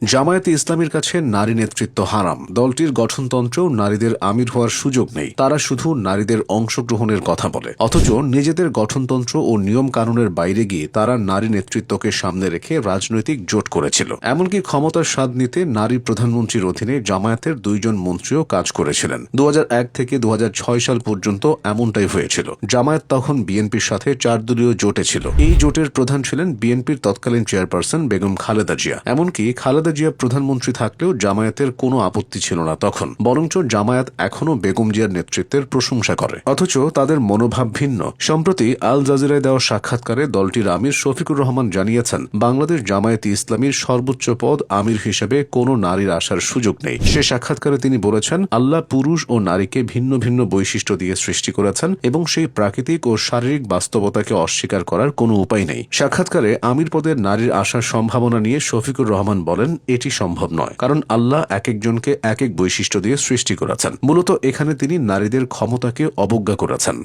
জামায়াতে ইসলামীর কাছে নারী নেতৃত্ব হারাম। দলটির গঠনতন্ত্রেও নারীদের আমির হওয়ার সুযোগ নেই। তারা শুধু নারীদের অংশগ্রহণের কথা বলে, অথচ নিজেদের গঠনতন্ত্র ও নিয়ম কানুনের বাইরে গিয়ে তারা নারী নেতৃত্বকে সামনে রেখে রাজনৈতিক জোট করেছিল। এমনকি ক্ষমতার স্বাদ নিতে নারী প্রধানমন্ত্রীর অধীনে জামায়াতের 2 জন মন্ত্রীও কাজ করেছিলেন। 2001 থেকে 2006 সাল পর্যন্ত এমনটাই হয়েছিল। জামায়াত তখন বিএনপির সাথে 4 দলীয় জোটে ছিল। এই জোটের প্রধান ছিলেন বিএনপির তৎকালীন চেয়ারপারসন বেগম খালেদা জিয়া। এমনকি খালেদা জিয়া প্রধানমন্ত্রী থাকলেও জামায়াতের কোনো আপত্তি ছিল না তখন, বরঞ্চ জামায়াত এখনও বেগম জিয়ার নেতৃত্বের প্রশংসা করে, অথচ তাদের মনোভাব ভিন্ন। সম্প্রতি আল জাজিরায় দেওয়া সাক্ষাৎকারে দলটির আমির শফিকুর রহমান জানিয়েছেন, বাংলাদেশ জামায়াতে ইসলামীর সর্বোচ্চ পদ আমির হিসেবে কোনো নারীর আসার সুযোগ নেই। সে সাক্ষাৎকারে তিনি বলেছেন, আল্লাহ পুরুষ ও নারীকে ভিন্ন ভিন্ন বৈশিষ্ট্য দিয়ে সৃষ্টি করেছেন এবং সেই প্রাকৃতিক ও শারীরিক বাস্তবতাকে অস্বীকার করার কোনো উপায় নেই। সাক্ষাৎকারে আমির পদে নারীর আসার সম্ভাবনা নিয়ে শফিকুর রহমান বলেন, এটি সম্ভব নয়, কারণ আল্লাহ এক একজনকে এক এক বৈশিষ্ট্য দিয়ে সৃষ্টি করেছেন। মূলত এখানে তিনি নারীদের ক্ষমতাকে অবজ্ঞা করেছেন।